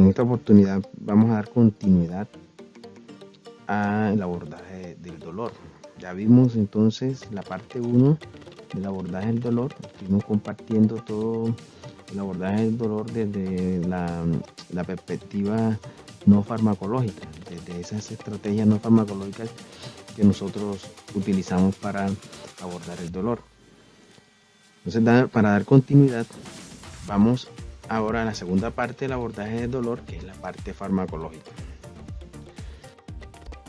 esta oportunidad vamos a dar continuidad al abordaje del dolor. Ya vimos entonces la parte 1 del abordaje del dolor. Estuvimos compartiendo todo el abordaje del dolor desde la perspectiva no farmacológica, desde esas estrategias no farmacológicas que nosotros utilizamos para abordar el dolor. Entonces, para dar continuidad, vamos ahora a la segunda parte del abordaje del dolor, que es la parte farmacológica.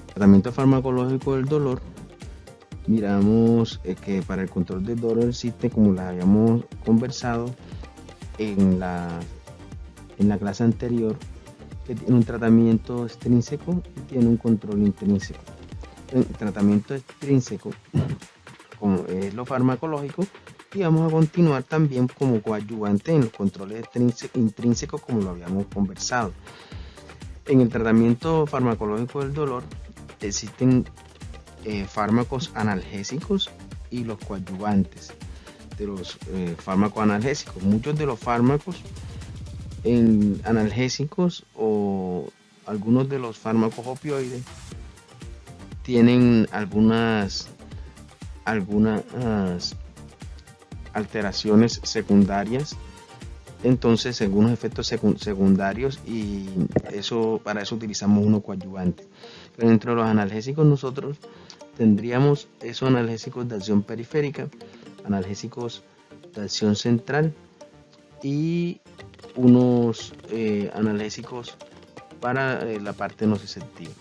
El tratamiento farmacológico del dolor, miramos que para el control del dolor existe, como la habíamos conversado en la clase anterior, que tiene un tratamiento extrínseco y tiene un control intrínseco. El tratamiento extrínseco, como es lo farmacológico, y vamos a continuar también como coadyuvante en los controles intrínsecos, como lo habíamos conversado. En el tratamiento farmacológico del dolor existen fármacos analgésicos y los coadyuvantes de los fármacos analgésicos. Muchos de los fármacos analgésicos o algunos de los fármacos opioides tienen algunas alteraciones secundarias, entonces algunos efectos secundarios, y para eso utilizamos uno coadyuvante. Pero entre los analgésicos nosotros tendríamos esos analgésicos de acción periférica, analgésicos de acción central y unos analgésicos para la parte nociceptiva.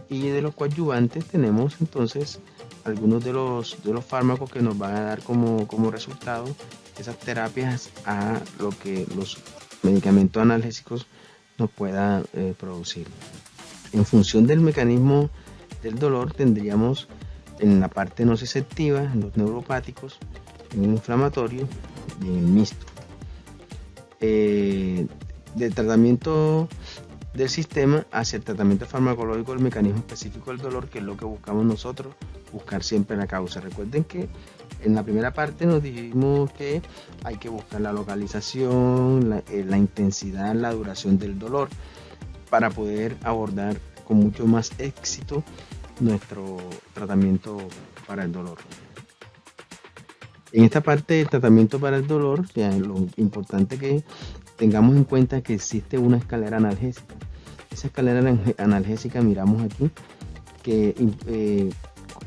Y de los coadyuvantes tenemos entonces algunos de los fármacos que nos van a dar como resultado esas terapias a lo que los medicamentos analgésicos nos puedan producir. En función del mecanismo del dolor tendríamos en la parte nociceptiva, en los neuropáticos, en el inflamatorio y en el mixto. Del tratamiento del sistema hacia el tratamiento farmacológico del mecanismo específico del dolor, que es lo que buscamos nosotros, buscar siempre la causa. Recuerden que en la primera parte nos dijimos que hay que buscar la localización, la intensidad, la duración del dolor para poder abordar con mucho más éxito nuestro tratamiento para el dolor. En esta parte del tratamiento para el dolor, ya lo importante que tengamos en cuenta que existe una escalera analgésica. Esa escalera analgésica, miramos aquí que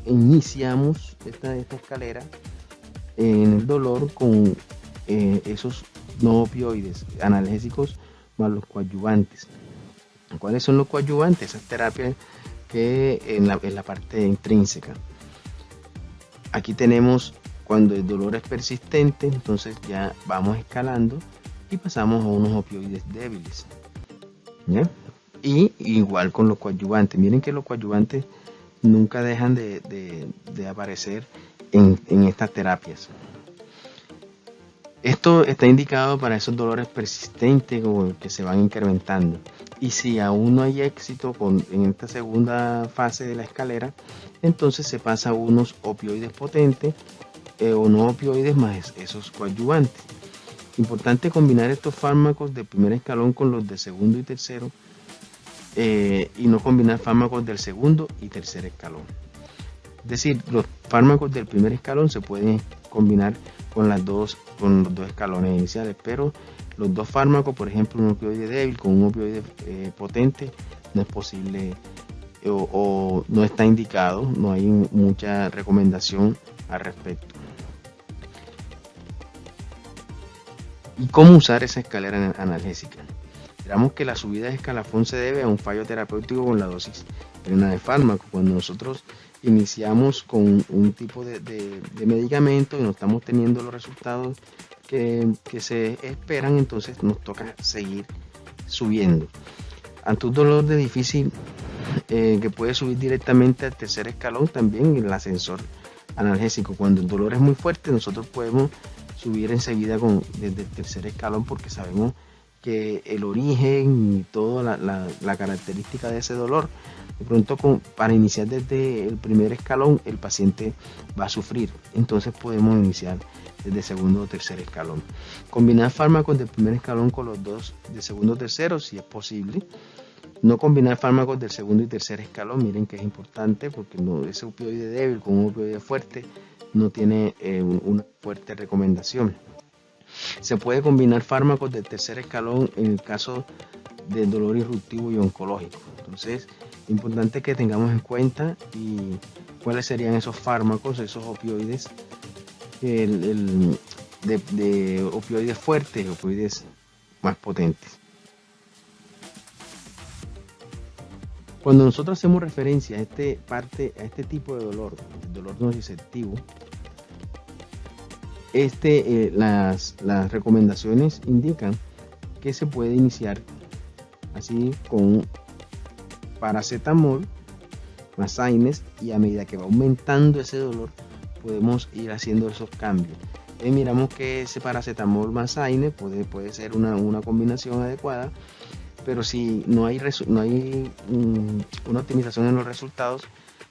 iniciamos esta escalera en el dolor con esos no opioides analgésicos más los coadyuvantes. ¿Cuáles son los coadyuvantes? Esas terapias que en la parte intrínseca. Aquí tenemos cuando el dolor es persistente, entonces ya vamos escalando y pasamos a unos opioides débiles. ¿Ya? Y igual con los coadyuvantes. Miren que los coadyuvantes nunca dejan de aparecer en estas terapias. Esto está indicado para esos dolores persistentes que se van incrementando. Y si aún no hay éxito en esta segunda fase de la escalera, entonces se pasa a unos opioides potentes o no opioides más esos coadyuvantes. Importante combinar estos fármacos de primer escalón con los de segundo y tercero, y no combinar fármacos del segundo y tercer escalón. Es decir, los fármacos del primer escalón se pueden combinar con los dos escalones iniciales, pero los dos fármacos, por ejemplo, un opioide débil con un opioide potente, no es posible o no está indicado, no hay mucha recomendación al respecto. ¿Y cómo usar esa escalera analgésica? Esperamos que la subida de escalafón se debe a un fallo terapéutico con la dosis plena de fármaco. Cuando nosotros iniciamos con un tipo de medicamento y no estamos teniendo los resultados que se esperan, entonces nos toca seguir subiendo. Ante un dolor de difícil que puede subir directamente al tercer escalón, también el ascensor analgésico. Cuando el dolor es muy fuerte, nosotros podemos subir enseguida desde el tercer escalón, porque sabemos que el origen y toda la característica de ese dolor De pronto para iniciar desde el primer escalón el paciente va a sufrir, entonces podemos iniciar desde segundo o tercer escalón. Combinar fármacos del primer escalón con los dos de segundo o tercero si es posible. No combinar fármacos del segundo y tercer escalón, miren que es importante porque ese opioide débil con un opioide fuerte no tiene una fuerte recomendación. Se puede combinar fármacos del tercer escalón en el caso del dolor irruptivo y oncológico. Entonces, es importante que tengamos en cuenta y cuáles serían esos fármacos, esos opioides, de opioides fuertes, opioides más potentes. Cuando nosotros hacemos referencia a este tipo de dolor, el dolor nociceptivo, las recomendaciones indican que se puede iniciar así con paracetamol más Zaines, y a medida que va aumentando ese dolor podemos ir haciendo esos cambios. Miramos que ese paracetamol más Zaines puede ser una combinación adecuada, pero si no hay una optimización en los resultados,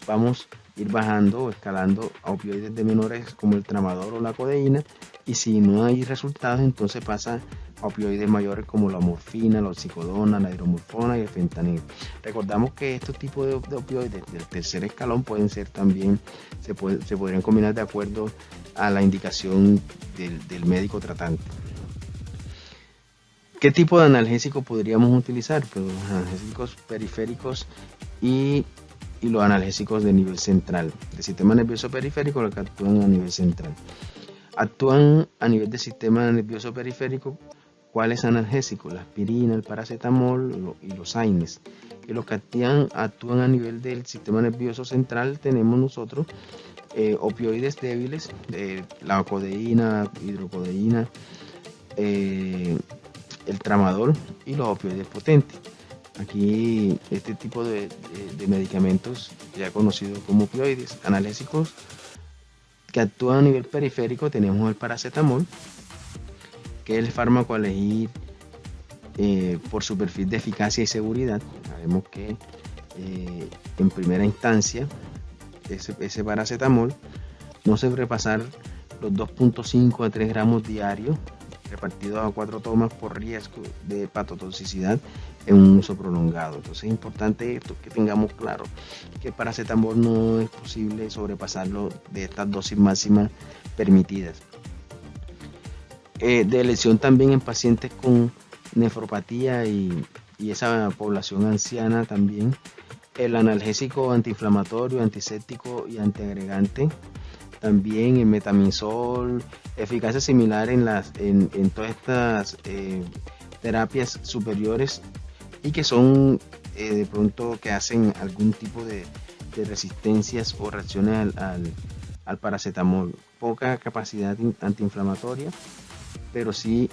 vamos a ir bajando o escalando a opioides de menores como el tramadol o la codeína, y si no hay resultados, entonces pasa a opioides mayores como la morfina, la oxicodona, la hidromorfona y el fentanil. Recordamos que estos tipos de opioides del tercer escalón pueden ser también, se podrían combinar de acuerdo a la indicación del médico tratante. ¿Qué tipo de analgésico podríamos utilizar? Pues los analgésicos periféricos y los analgésicos de nivel central. El sistema nervioso periférico, los que actúan a nivel central. Actúan a nivel del sistema nervioso periférico, ¿cuáles analgésicos? La aspirina, el paracetamol y los Zaines. Y los que actúan a nivel del sistema nervioso central, tenemos nosotros opioides débiles, la codeína, hidrocodeína, el tramadol y los opioides potentes. Aquí este tipo de medicamentos ya conocidos como opioides analgésicos que actúan a nivel periférico, tenemos el paracetamol, que es el fármaco a elegir por su perfil de eficacia y seguridad. Sabemos que en primera instancia ese paracetamol no se debe pasar los 2.5 a 3 gramos diarios, repartidos a 4 tomas por riesgo de hepatotoxicidad en un uso prolongado. Entonces es importante esto, que tengamos claro que el paracetamol no es posible sobrepasarlo de estas dosis máximas permitidas. De elección también en pacientes con nefropatía y esa población anciana también, el analgésico antiinflamatorio, antiséptico y antiagregante. También el metamizol, eficacia similar en todas estas terapias superiores, y que son de pronto que hacen algún tipo de resistencias o reacciones al paracetamol. Poca capacidad antiinflamatoria, pero sí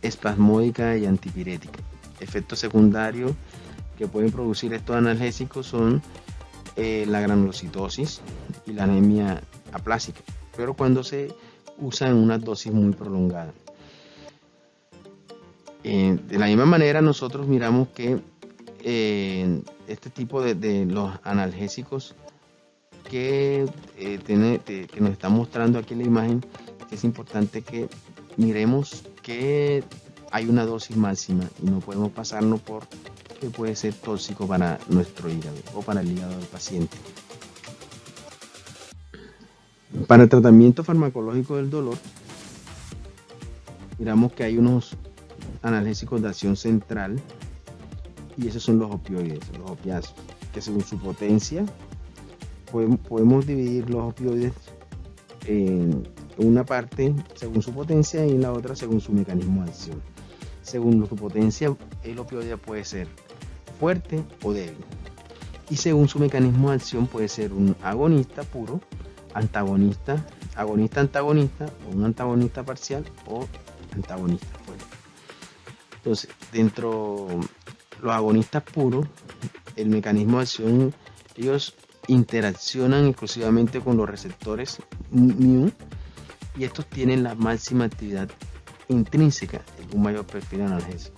espasmódica y antipirética. Efectos secundarios que pueden producir estos analgésicos son la granulocitosis y la anemia aplásica, pero cuando se usa en una dosis muy prolongada. De la misma manera, nosotros miramos que este tipo de los analgésicos que nos está mostrando aquí en la imagen, es importante que miremos que hay una dosis máxima y no podemos pasarnos por que puede ser tóxico para nuestro hígado o para el hígado del paciente. Para el tratamiento farmacológico del dolor, miramos que hay unos analgésicos de acción central, y esos son los opioides, los opiáceos, que según su potencia podemos dividir los opioides en una parte según su potencia y en la otra según su mecanismo de acción. Según su potencia, el opioide puede ser fuerte o débil, y según su mecanismo de acción puede ser un agonista puro, antagonista, agonista-antagonista, o un antagonista parcial o antagonista fuerte. Entonces, dentro los agonistas puros, el mecanismo de acción, ellos interaccionan exclusivamente con los receptores mu, y estos tienen la máxima actividad intrínseca en un mayor perfil analgésico.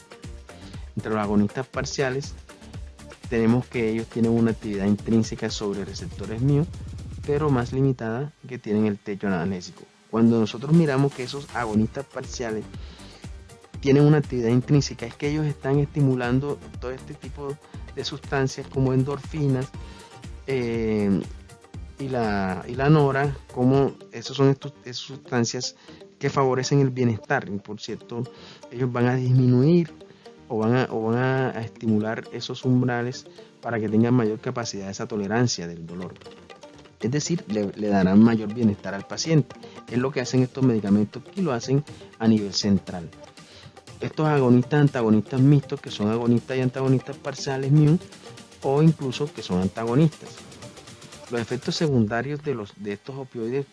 Entre los agonistas parciales tenemos que ellos tienen una actividad intrínseca sobre receptores míos, pero más limitada, que tienen el techo analgésico. Cuando nosotros miramos que esos agonistas parciales tienen una actividad intrínseca, es que ellos están estimulando todo este tipo de sustancias como endorfinas y la nora, como esas son esas sustancias que favorecen el bienestar. Y por cierto, ellos van a disminuir o van a estimular esos umbrales para que tengan mayor capacidad de esa tolerancia del dolor. Es decir, le darán mayor bienestar al paciente. Es lo que hacen estos medicamentos y lo hacen a nivel central. Estos agonistas, antagonistas mixtos, que son agonistas y antagonistas parciales mu, o incluso que son antagonistas. Los efectos secundarios de estos opioides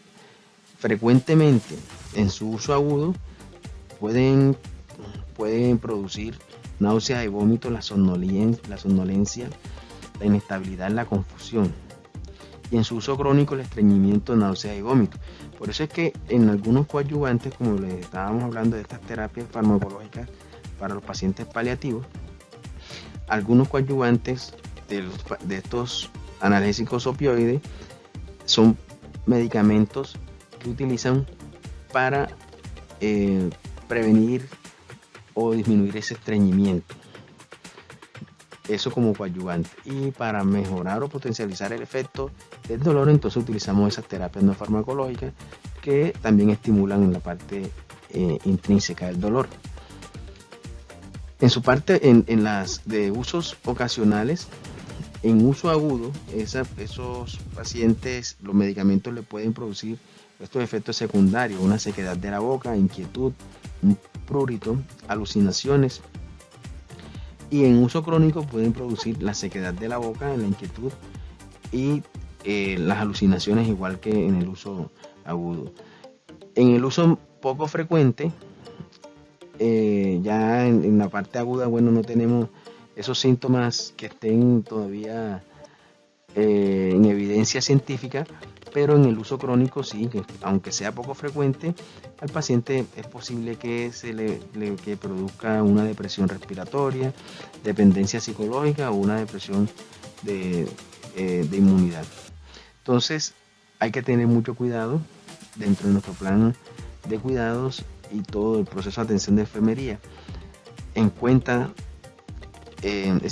frecuentemente en su uso agudo pueden producir náuseas y vómitos, la somnolencia, la inestabilidad, la confusión. Y en su uso crónico, el estreñimiento, náuseas y vómitos. Por eso es que en algunos coadyuvantes, como les estábamos hablando de estas terapias farmacológicas para los pacientes paliativos, algunos coadyuvantes de estos analgésicos opioides son medicamentos que utilizan para prevenir o disminuir ese estreñimiento. Eso como coadyuvante. Y para mejorar o potencializar el efecto del dolor, entonces utilizamos esas terapias no farmacológicas que también estimulan en la parte intrínseca del dolor. En su parte, en las de usos ocasionales, en uso agudo, esos pacientes, los medicamentos le pueden producir estos efectos secundarios: una sequedad de la boca, inquietud, un prurito, alucinaciones. Y en uso crónico pueden producir la sequedad de la boca, la inquietud y las alucinaciones, igual que en el uso agudo. En el uso poco frecuente, ya en la parte aguda, bueno, no tenemos esos síntomas que estén todavía en evidencia científica, pero en el uso crónico sí, que aunque sea poco frecuente, al paciente es posible que que produzca una depresión respiratoria, dependencia psicológica o una depresión de inmunidad. Entonces hay que tener mucho cuidado dentro de nuestro plan de cuidados y todo el proceso de atención de enfermería. Es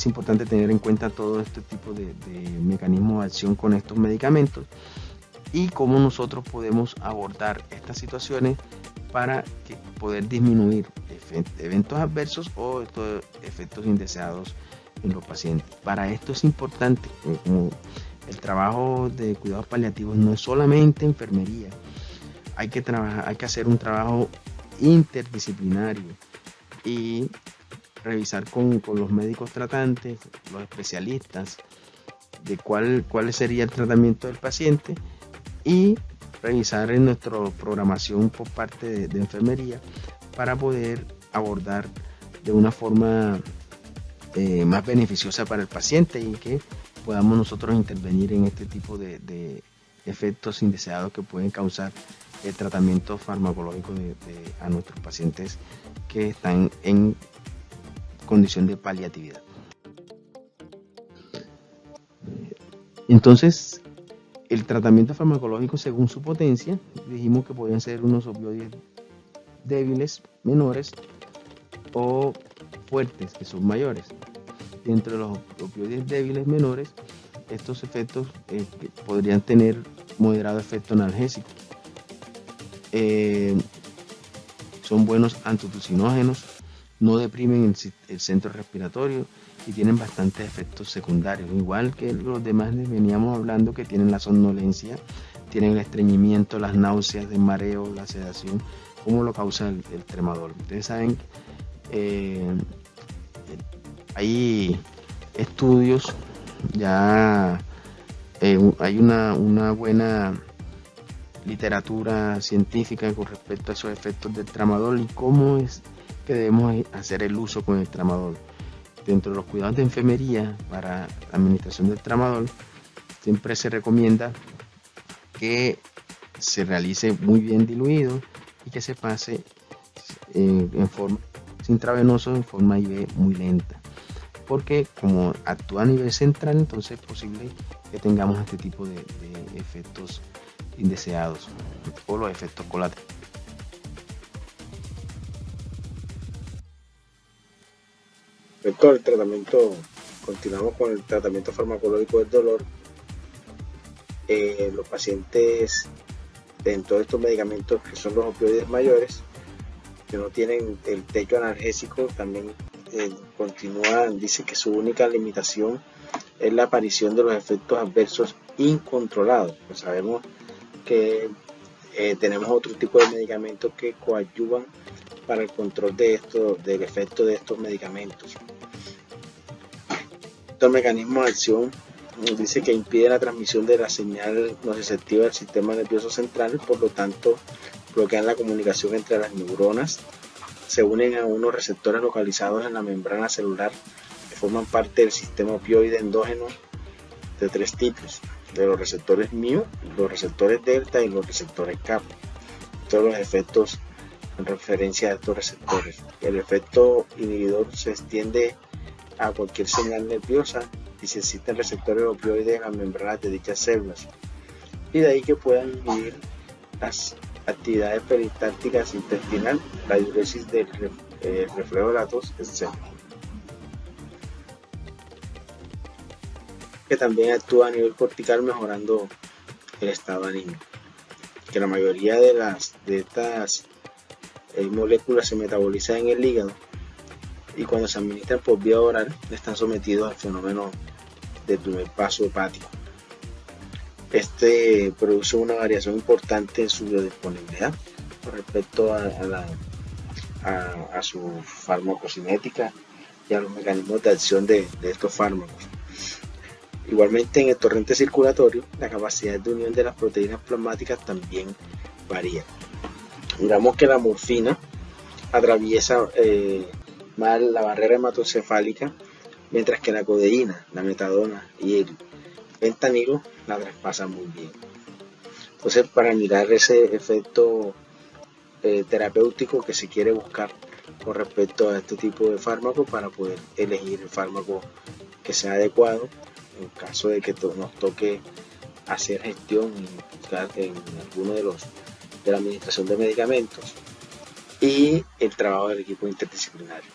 importante tener en cuenta todo este tipo de mecanismos de acción con estos medicamentos y cómo nosotros podemos abordar estas situaciones para poder disminuir eventos adversos o estos efectos indeseados en los pacientes. Para esto es importante, como el trabajo de cuidados paliativos no es solamente enfermería, hay que hacer un trabajo interdisciplinario y revisar con los médicos tratantes, los especialistas, de cuál sería el tratamiento del paciente, y revisar en nuestra programación por parte de enfermería para poder abordar de una forma más beneficiosa para el paciente y que podamos nosotros intervenir en este tipo de efectos indeseados que pueden causar el tratamiento farmacológico a nuestros pacientes que están en condición de paliatividad. Entonces, el tratamiento farmacológico, según su potencia, dijimos que podían ser unos opioides débiles, menores, o fuertes, que son mayores. Dentro de los opioides débiles menores, estos efectos podrían tener moderado efecto analgésico. Son buenos antitusinógenos, no deprimen el centro respiratorio y tienen bastantes efectos secundarios, igual que los demás veníamos hablando, que tienen la somnolencia, tienen el estreñimiento, las náuseas, el mareo, la sedación, como lo causa el tramadol. Ustedes saben, hay estudios, ya hay una buena literatura científica con respecto a esos efectos del tramadol y cómo es que debemos hacer el uso con el tramadol. Dentro de los cuidados de enfermería para la administración del tramadol, siempre se recomienda que se realice muy bien diluido y que se pase en forma intravenosa, en forma IV muy lenta, porque como actúa a nivel central, entonces es posible que tengamos este tipo de efectos indeseados o los efectos colaterales. Respecto al tratamiento, continuamos con el tratamiento farmacológico del dolor. Los pacientes dentro de estos medicamentos que son los opioides mayores, que no tienen el techo analgésico, también continúan, dice que su única limitación es la aparición de los efectos adversos incontrolados. Pues sabemos que tenemos otro tipo de medicamentos que coadyuvan para el control del efecto de estos medicamentos. Estos mecanismos de acción dice que impide la transmisión de la señal nociceptiva del sistema nervioso central, por lo tanto bloquean la comunicación entre las neuronas, se unen a unos receptores localizados en la membrana celular que forman parte del sistema opioide endógeno de 3 tipos, de los receptores mu, los receptores delta y los receptores kappa. Todos los efectos en referencia a estos receptores. El efecto inhibidor se extiende a cualquier señal nerviosa y si existen receptores opioides en las membranas de dichas células, y de ahí que puedan inhibir las actividades peristálticas intestinal, la diuresis del reflejo de la tos, etc. Que también actúa a nivel cortical mejorando el estado anímico. Que la mayoría de estas moléculas se metabolizan en el hígado y cuando se administran por vía oral están sometidos al fenómeno del primer paso hepático. Este produce una variación importante en su biodisponibilidad con respecto a su farmacocinética y a los mecanismos de acción de estos fármacos. Igualmente en el torrente circulatorio, la capacidad de unión de las proteínas plasmáticas también varía. Miramos que la morfina atraviesa más la barrera hematocefálica, mientras que la codeína, la metadona y el fentanilo la traspasan muy bien. Entonces, para mirar ese efecto terapéutico que se quiere buscar con respecto a este tipo de fármaco, para poder elegir el fármaco que sea adecuado en caso de que nos toque hacer gestión en alguno de la administración de medicamentos, y el trabajo del equipo interdisciplinario.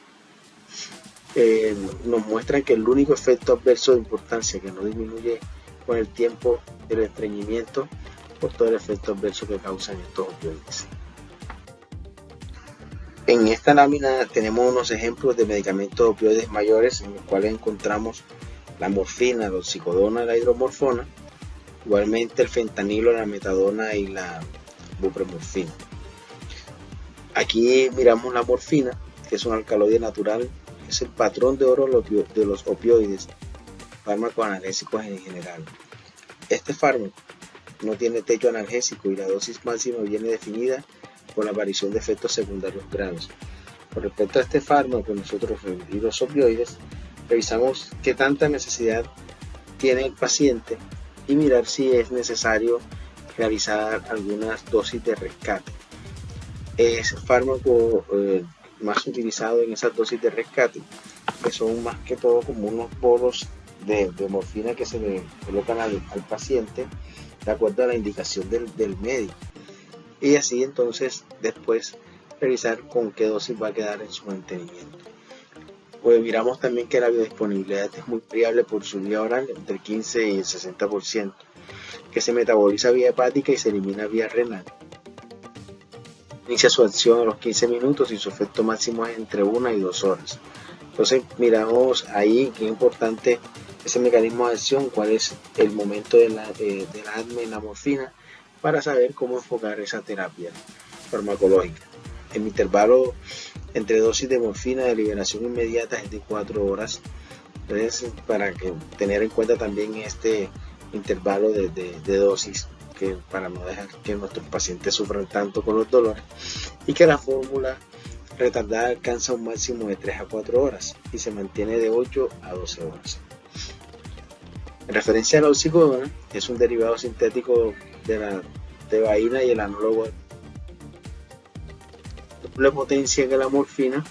Nos muestran que el único efecto adverso de importancia que no disminuye con el tiempo del estreñimiento por todo el efecto adverso que causan estos opioides. En esta lámina tenemos unos ejemplos de medicamentos opioides mayores en los cuales encontramos la morfina, la oxicodona, la hidromorfona, igualmente el fentanilo, la metadona y la buprenorfina. Aquí miramos la morfina, que es un alcaloide natural, es el patrón de oro de los opioides, fármacos analgésicos en general. Este fármaco no tiene techo analgésico y la dosis máxima viene definida por la aparición de efectos secundarios graves. Con respecto a este fármaco, nosotros y los opioides, revisamos qué tanta necesidad tiene el paciente y mirar si es necesario realizar algunas dosis de rescate. Es el fármaco más utilizado en esas dosis de rescate, que son más que todo como unos bolos de morfina que se le colocan al paciente de acuerdo a la indicación del médico, y así entonces después revisar con qué dosis va a quedar en su mantenimiento. Pues miramos también que la biodisponibilidad es muy variable por su vía oral, entre el 15 y el 60%, que se metaboliza vía hepática y se elimina vía renal. Inicia su acción a los 15 minutos y su efecto máximo es entre 1 y 2 horas. Entonces miramos ahí qué importante ese mecanismo de acción, cuál es el momento de la ADME en la morfina, para saber cómo enfocar esa terapia farmacológica. El intervalo entre dosis de morfina de liberación inmediata es de 4 horas. Entonces, para tener en cuenta también este intervalo de dosis, que para no dejar que nuestros pacientes sufran tanto con los dolores, y que la fórmula retardada alcanza un máximo de 3 a 4 horas y se mantiene de 8 a 12 horas. En referencia a la oxicodona, es un derivado sintético de la tebaína y el anólogo de doble potencia que la morfina,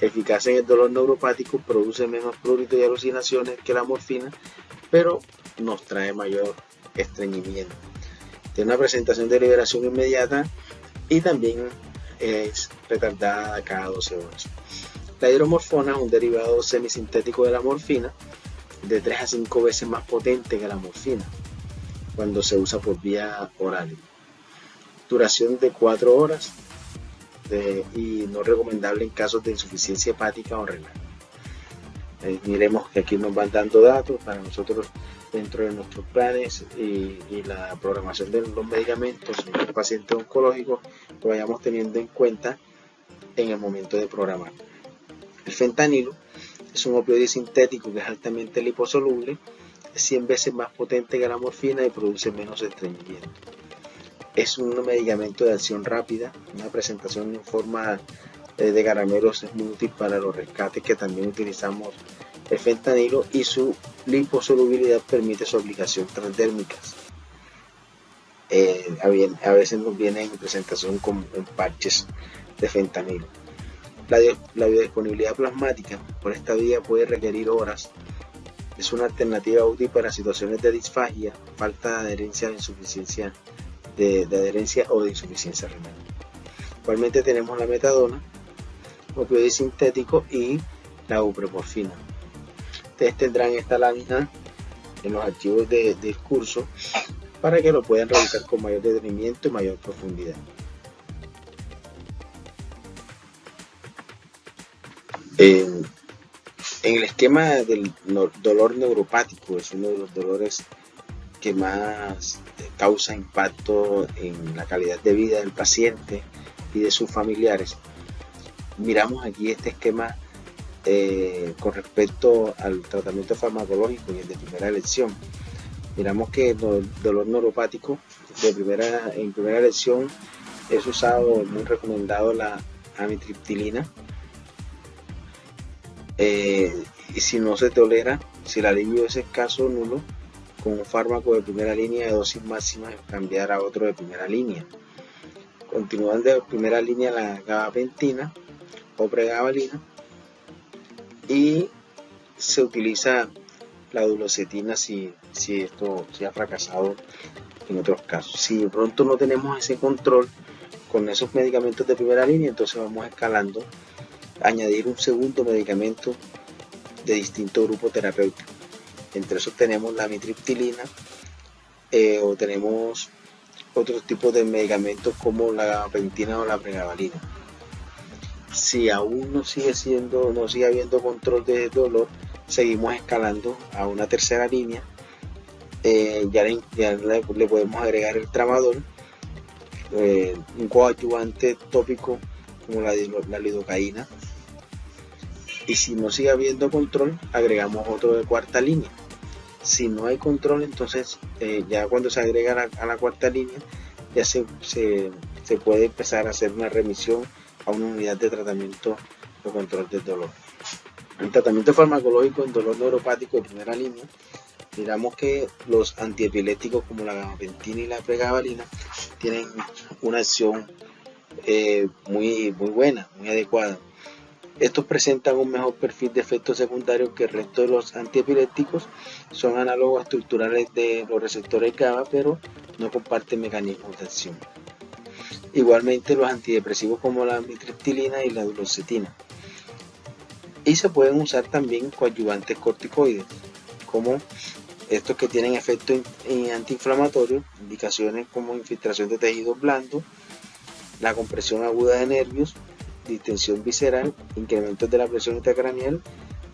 eficaz en el dolor neuropático, produce menos prurito y alucinaciones que la morfina, pero nos trae mayor estreñimiento. Tiene una presentación de liberación inmediata y también es retardada cada 12 horas. La hidromorfona es un derivado semisintético de la morfina, de 3 a 5 veces más potente que la morfina cuando se usa por vía oral. Duración de 4 horas y no recomendable en casos de insuficiencia hepática o renal. Miremos que aquí nos van dando datos para nosotros dentro de nuestros planes y la programación de los medicamentos en los pacientes oncológicos, lo vayamos teniendo en cuenta en el momento de programar. El fentanilo es un opioide sintético que es altamente liposoluble, es 100 veces más potente que la morfina y produce menos estreñimiento. Es un medicamento de acción rápida, una presentación en forma de caramelos es muy útil para los rescates, que también utilizamos el fentanilo, y su liposolubilidad permite su aplicación transdérmicas. A veces nos viene en presentación en parches de fentanilo. La biodisponibilidad plasmática por esta vía puede requerir horas. Es una alternativa útil para situaciones de disfagia, falta de adherencia o insuficiencia de adherencia o de insuficiencia renal. Igualmente tenemos la metadona, opioide sintético, y la buprenorfina. Ustedes tendrán esta lámina en los archivos del curso para que lo puedan revisar con mayor detenimiento y mayor profundidad. En el esquema del dolor neuropático, es uno de los dolores que más causa impacto en la calidad de vida del paciente y de sus familiares. Miramos aquí este esquema con respecto al tratamiento farmacológico y el de primera elección. Miramos que el dolor neuropático en primera elección es usado, muy recomendado, la amitriptilina. Y si no se tolera, si el alivio es escaso o nulo, con un fármaco de primera línea de dosis máxima, cambiar a otro de primera línea. Continúan de primera línea la gabapentina o pregabalina, y se utiliza la dulocetina si esto ha fracasado en otros casos. Si de pronto no tenemos ese control con esos medicamentos de primera línea, entonces vamos escalando, añadir un segundo medicamento de distinto grupo terapéutico. Entre esos tenemos la amitriptilina, o tenemos otros tipos de medicamentos como la gabapentina o la pregabalina. Si aún no sigue habiendo control de dolor, seguimos escalando a una tercera línea. Ya le podemos agregar el tramadol, un coadyuvante tópico como la lidocaína, y si no sigue habiendo control, agregamos otro de cuarta línea. Si no hay control, entonces ya cuando se agrega a la cuarta línea, ya se puede empezar a hacer una remisión a una unidad de tratamiento o control del dolor. En tratamiento farmacológico en dolor neuropático de primera línea, miramos que los antiepilépticos como la gabapentina y la pregabalina tienen una acción muy buena, muy adecuada. Estos presentan un mejor perfil de efectos secundarios que el resto de los antiepilépticos. Son análogos estructurales de los receptores GABA, pero no comparten mecanismos de acción. Igualmente los antidepresivos como la amitriptilina y la dulocetina. Y se pueden usar también coadyuvantes corticoides, como estos que tienen efecto antiinflamatorio, indicaciones como infiltración de tejidos blandos, la compresión aguda de nervios, distensión visceral, incrementos de la presión intracraneal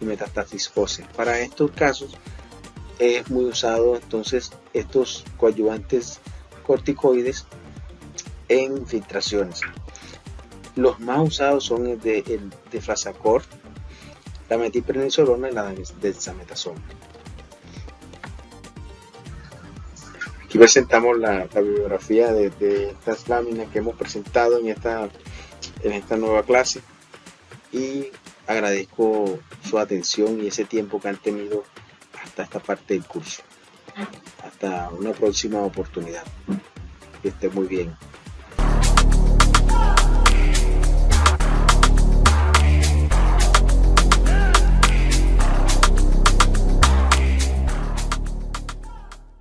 y metástasis ósea. Para estos casos es muy usado entonces estos coadyuvantes corticoides en infiltraciones. Los más usados son el deflazacort, la metilprednisolona y la dexametasona. Aquí presentamos la bibliografía de estas láminas que hemos presentado en esta nueva clase, y agradezco su atención y ese tiempo que han tenido hasta esta parte del curso. Hasta una próxima oportunidad. Que esté muy bien.